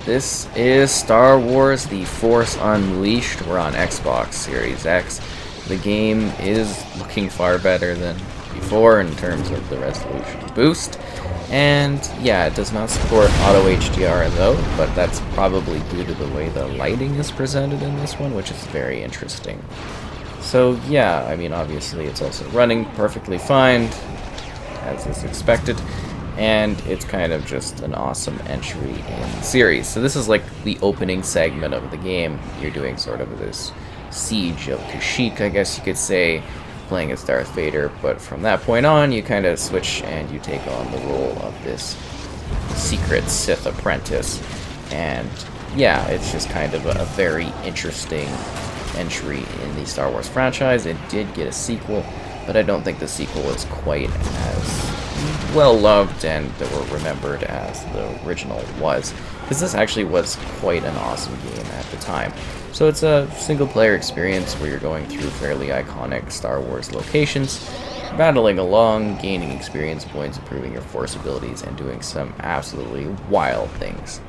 This is Star Wars The Force Unleashed. We're on Xbox Series X. The game is looking far better than before in terms of the resolution boost. And yeah, it does not support auto HDR though, but that's probably due to the way the lighting is presented in this one, which is very interesting. So yeah, I mean obviously it's also running perfectly fine, as is expected. And it's kind of just an awesome entry in the series. So this is like the opening segment of the game. You're doing sort of this siege of Kashyyyk, I guess you could say, playing as Darth Vader, but from that point on you kind of switch and you take on the role of this secret Sith apprentice. And yeah, it's just kind of a very interesting entry in the Star Wars franchise. It did get a sequel, but I don't think the sequel is quite as well loved and that were remembered as the original was, because this actually was quite an awesome game at the time. So it's a single player experience where you're going through fairly iconic Star Wars locations, battling along, gaining experience points, improving your force abilities, and doing some absolutely wild things.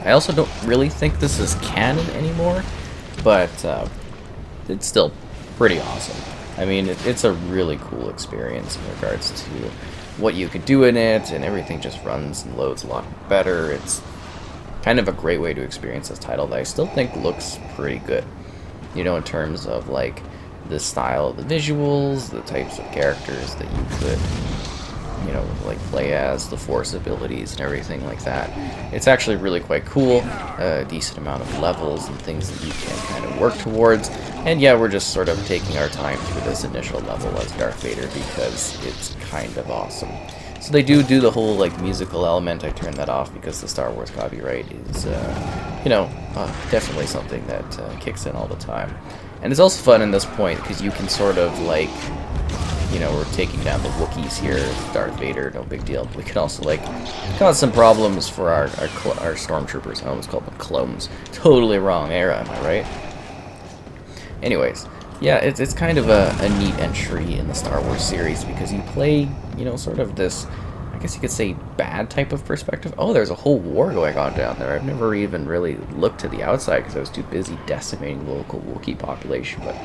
I also don't really think this is canon anymore, but it's still pretty awesome. I mean, it's a really cool experience in regards to what you could do in it, and everything just runs and loads a lot better. It's kind of a great way to experience this title that I still think looks pretty good. You know, in terms of like the style of the visuals, the types of characters that you could, you know, like play as, the force abilities and everything like that. It's actually really quite cool. A decent amount of levels and things that you can kind of work towards. And yeah, we're just sort of taking our time through this initial level as Darth Vader because it's kind of awesome. So they do the whole like musical element. I turned that off because the Star Wars copyright is, definitely something that kicks in all the time. And it's also fun in this point because you can sort of like, you know, we're taking down the Wookiees here, Darth Vader, no big deal. We can also like cause some problems for our stormtroopers. I almost called them clones. Totally wrong era, am I right? Anyways, yeah, it's kind of a neat entry in the Star Wars series because you play, you know, sort of this, I guess you could say, bad type of perspective. Oh, there's a whole war going on down there. I've never even really looked to the outside because I was too busy decimating the local Wookiee population, but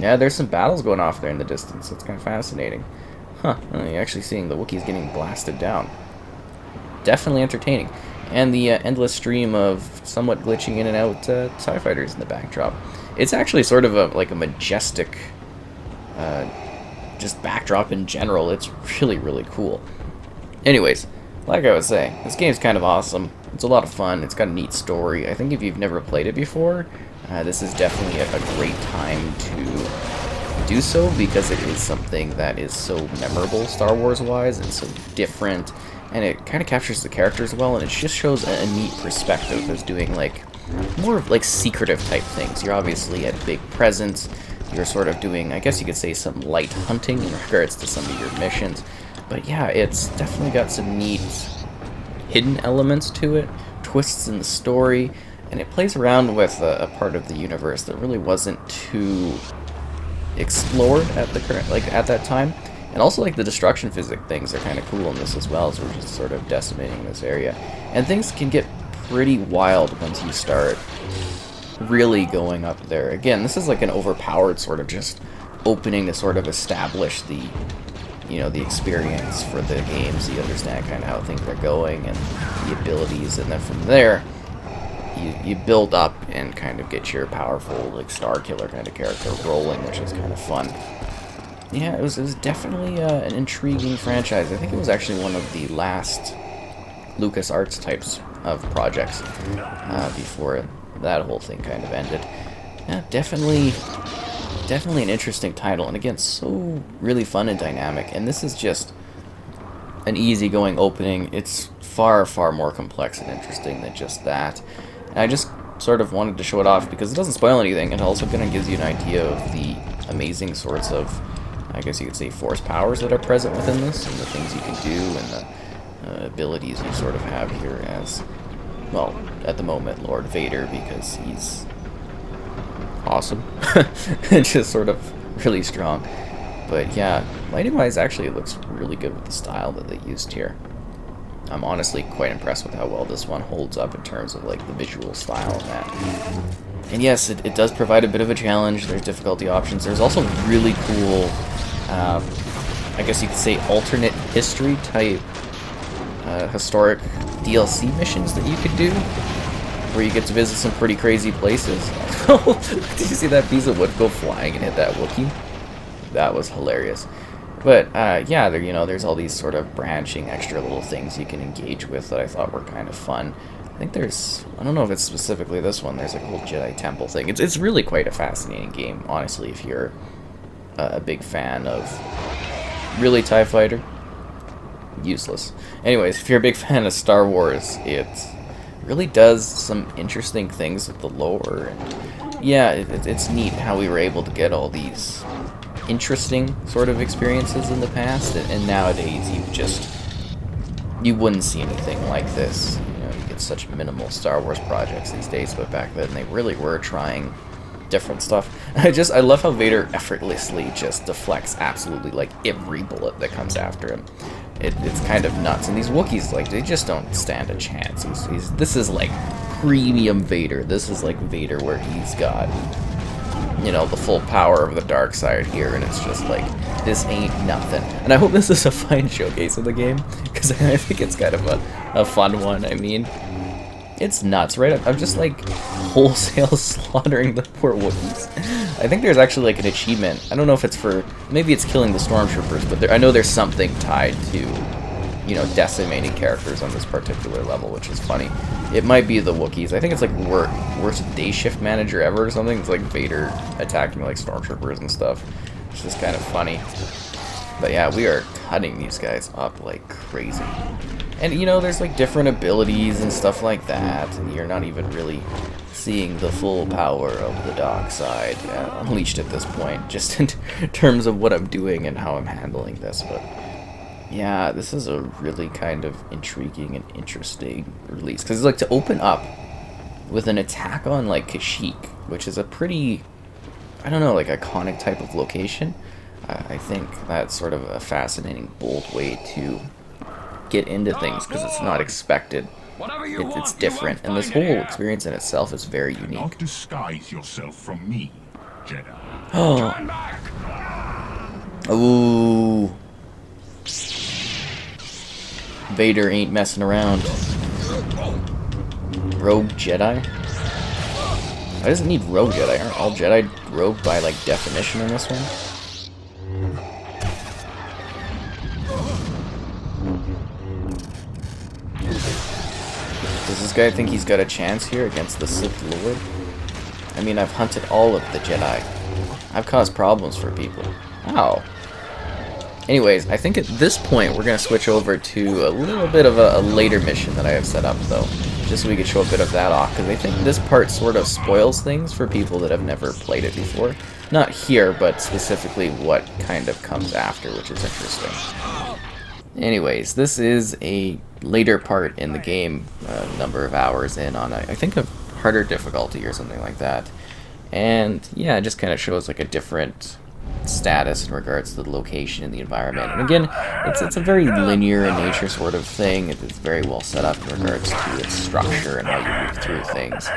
yeah, there's some battles going off there in the distance. It's kind of fascinating. Huh, you're actually seeing the Wookiees getting blasted down. Definitely entertaining. And the endless stream of somewhat glitching in and out TIE fighters in the backdrop. It's actually sort of like a majestic just backdrop in general. It's really, really cool. Anyways, like I was saying, this game's kind of awesome. It's a lot of fun. It's got a neat story. I think if you've never played it before, this is definitely a great time to do so because it is something that is so memorable Star Wars-wise and so different, and it kind of captures the characters well, and it just shows a neat perspective as doing like more of like secretive type things. You're obviously at big presence. You're sort of doing, I guess you could say, some light hunting in regards to some of your missions. But yeah, it's definitely got some neat hidden elements to it, twists in the story, and it plays around with a part of the universe that really wasn't too explored at the current, like at that time. And also like the destruction physics things are kind of cool in this as well, as we're just sort of decimating this area. And things can get pretty wild once you start really going up there. Again, this is like an overpowered sort of just opening to sort of establish the, you know, the experience for the game, so you understand kind of how things are going and the abilities, and then from there you build up and kind of get your powerful like Star Killer kind of character rolling, which is kind of fun. Yeah, it was definitely an intriguing franchise. I think it was actually one of the last LucasArts types of projects before that whole thing kind of ended. Yeah, definitely an interesting title, and again, so really fun and dynamic. And this is just an easygoing opening. It's far more complex and interesting than just that. And I just sort of wanted to show it off because it doesn't spoil anything. It also kind of gives you an idea of the amazing sorts of, I guess you could say, force powers that are present within this, and the things you can do, and the abilities you sort of have here as, well, at the moment, Lord Vader, because he's awesome. Just sort of really strong. But yeah, lighting-wise, actually, it looks really good with the style that they used here. I'm honestly quite impressed with how well this one holds up in terms of like the visual style and that. And yes, it does provide a bit of a challenge. There's difficulty options. There's also really cool, I guess you could say, alternate history type historic DLC missions that you could do, where you get to visit some pretty crazy places. Did you see that piece of wood go flying and hit that Wookiee? That was hilarious. But yeah, there's all these sort of branching extra little things you can engage with that I thought were kind of fun. I think I don't know if it's specifically this one, there's like a whole Jedi temple thing. It's really quite a fascinating game, honestly, if you're a big fan of... Really, TIE Fighter? Useless. Anyways, if you're a big fan of Star Wars, it really does some interesting things with the lore. And yeah, it's neat how we were able to get all these interesting sort of experiences in the past, and nowadays you wouldn't see anything like this. You get such minimal Star Wars projects these days, but back then they really were trying different stuff. I love how Vader effortlessly just deflects absolutely like every bullet that comes after him. It's kind of nuts, and these Wookiees, like, they just don't stand a chance. This is like premium Vader. This is like Vader where he's got, the full power of the dark side here, and it's just like, this ain't nothing. And I hope this is a fine showcase of the game, because I think it's kind of a fun one. I mean, it's nuts, right? I'm just like wholesale slaughtering the poor Wookiees. I think there's actually like an achievement. I don't know if it's for, maybe it's killing the stormtroopers, but I know there's something tied to, decimating characters on this particular level, which is funny. It might be the Wookiees. I think it's like worst day shift manager ever or something. It's like Vader attacking like stormtroopers and stuff. It's just kind of funny. But yeah, we are cutting these guys up like crazy. And there's like different abilities and stuff like that, and you're not even really seeing the full power of the dark side unleashed at this point, just in terms of what I'm doing and how I'm handling this. But yeah, this is a really kind of intriguing and interesting release, because it's like to open up with an attack on like Kashyyyk, which is a pretty, I don't know, like iconic type of location. I think that's sort of a fascinating, bold way to get into things, because it's not expected. It's different, and this whole experience in itself is very unique. Don't disguise yourself from me, Jedi. Oh. Ooh. Vader ain't messing around. Rogue Jedi? Why does it need rogue Jedi? Aren't all Jedi rogue by like definition in this one? Does this guy think he's got a chance here against the Sith Lord? I mean, I've hunted all of the Jedi. I've caused problems for people. Ow. Anyways, I think at this point we're going to switch over to a little bit of a later mission that I have set up, though, just so we can show a bit of that off, because I think this part sort of spoils things for people that have never played it before. Not here, but specifically what kind of comes after, which is interesting. Anyways, this is a later part in the game, a number of hours in on, I think, a harder difficulty or something like that. And yeah, it just kind of shows like a different status in regards to the location and the environment. And again, it's a very linear in nature sort of thing. It's very well set up in regards to its structure and how you move through things.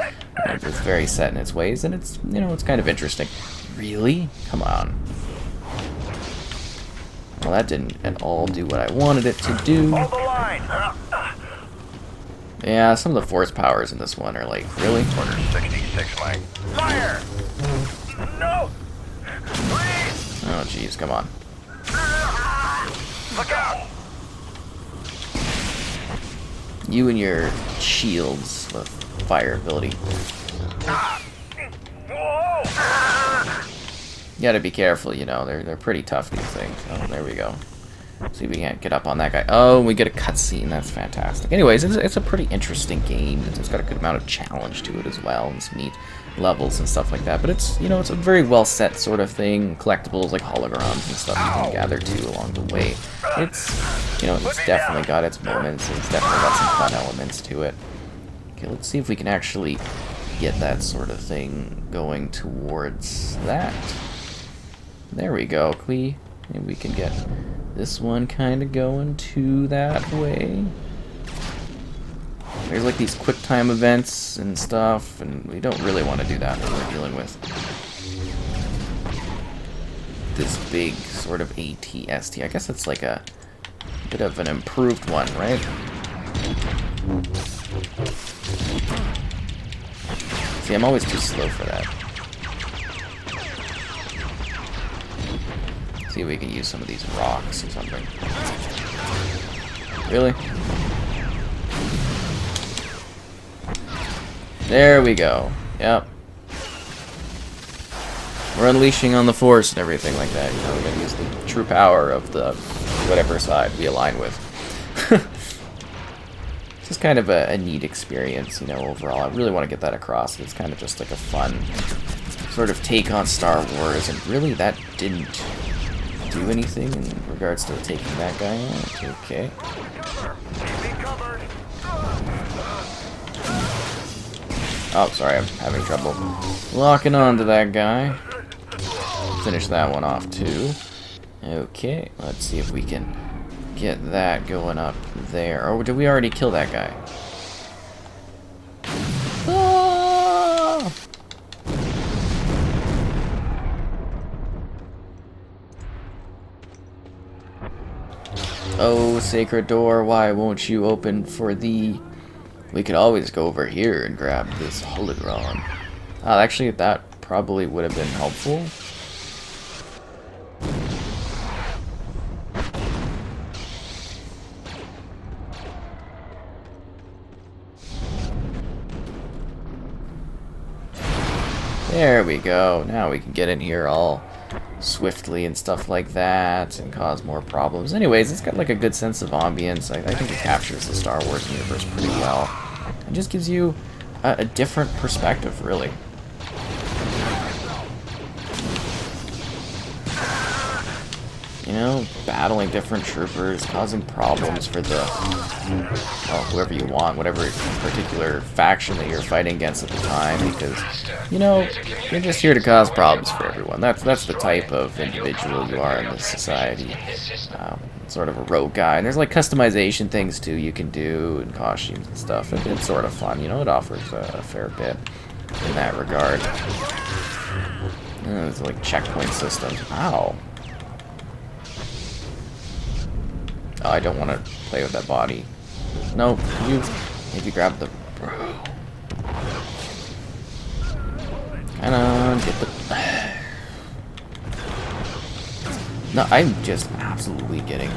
And it's very set in its ways, and it's, it's kind of interesting. Really? Come on. Well, that didn't at all do what I wanted it to do. Hold the line. Yeah, some of the force powers in this one are like, really? Order 66, Lang. Fire! No! Please! Oh, jeez, come on. Look out! You and your shields with fire ability. Whoa! You gotta be careful, they're pretty tough, these things. Oh, there we go. See if we can't get up on that guy. Oh, we get a cutscene. That's fantastic. Anyways, it's a pretty interesting game. It's got a good amount of challenge to it as well, and some neat levels and stuff like that. But it's, it's a very well set sort of thing. Collectibles like holograms and stuff you can gather too along the way. It's, it's definitely got its moments, and it's definitely got some fun elements to it. Okay, let's see if we can actually get that sort of thing going towards that. There we go. Maybe we can get this one kind of going to that way. There's like these quick time events and stuff, and we don't really want to do that when we're dealing with this big sort of ATST. I guess it's like a bit of an improved one, right? See, I'm always too slow for that. See if we can use some of these rocks or something. Really? There we go. Yep. We're unleashing on the Force and everything like that. You know, we're gonna use the true power of the whatever side we align with. It's just kind of a neat experience, you know, overall. I really want to get that across. It's kind of just like a fun sort of take on Star Wars, and really that didn't do anything in regards to taking that guy out. Okay. Oh, sorry, I'm having trouble locking on to that guy. Finish that one off, too. Okay, let's see if we can get that going up there. Or did we already kill that guy? Ah! Oh, sacred door, why won't you open for thee? We could always go over here and grab this hologram. Actually, that probably would have been helpful. There we go. Now we can get in here all swiftly and stuff like that and cause more problems. Anyways, it's got like a good sense of ambience. I think it captures the Star Wars universe pretty well. It just gives you a different perspective, really. You know, battling different troopers, causing problems for the, well, whoever you want, whatever particular faction that you're fighting against at the time, because, you know, you're just here to cause problems for everyone. That's the type of individual you are in this society. Sort of a rogue guy. And there's like customization things too you can do, and costumes and stuff. It's sort of fun, you know, it offers a fair bit in that regard. There's like checkpoint systems. Ow. Oh, I don't want to play with that body. No, you maybe grab the... Bro. Come on, get the... No, I'm just absolutely getting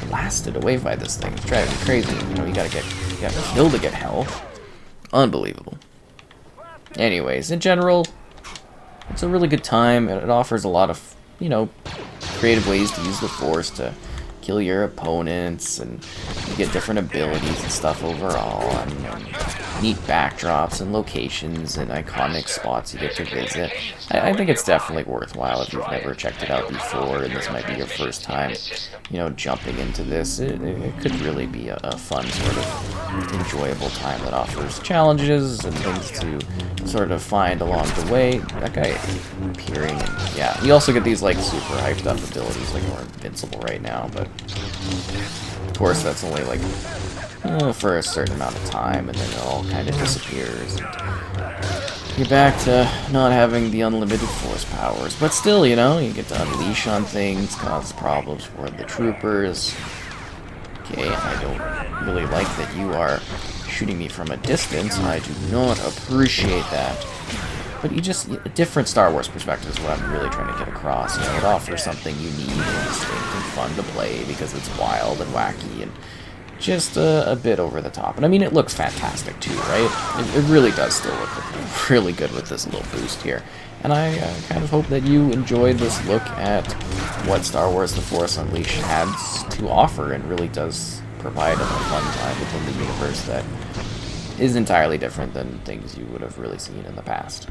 blasted away by this thing. It's driving me crazy. You know, you gotta kill to get health. Unbelievable. Anyways, in general, it's a really good time. It offers a lot of, you know, creative ways to use the Force to kill your opponents, and you get different abilities and stuff overall, and neat backdrops and locations and iconic spots you get to visit. I think it's definitely worthwhile if you've never checked it out before and this might be your first time, you know, jumping into this. It could really be a fun, sort of enjoyable time that offers challenges and things to sort of find along the way. That guy appearing, and yeah, you also get these like super hyped up abilities, like we're invincible right now, but of course that's only like for a certain amount of time, and then it all kind of disappears. And you're back to not having the unlimited Force powers, but still, you know, you get to unleash on things, cause problems for the troopers. Okay, I don't really like that you are shooting me from a distance. I do not appreciate that. But you just, a different Star Wars perspective is what I'm really trying to get across. You know, it offers something unique and distinct and fun to play because it's wild and wacky and just a bit over the top. And I mean, it looks fantastic too, right? It really does still look really good with this little boost here. And I kind of hope that you enjoyed this look at what Star Wars The Force Unleashed has to offer, and really does provide a fun time within the universe that is entirely different than things you would have really seen in the past.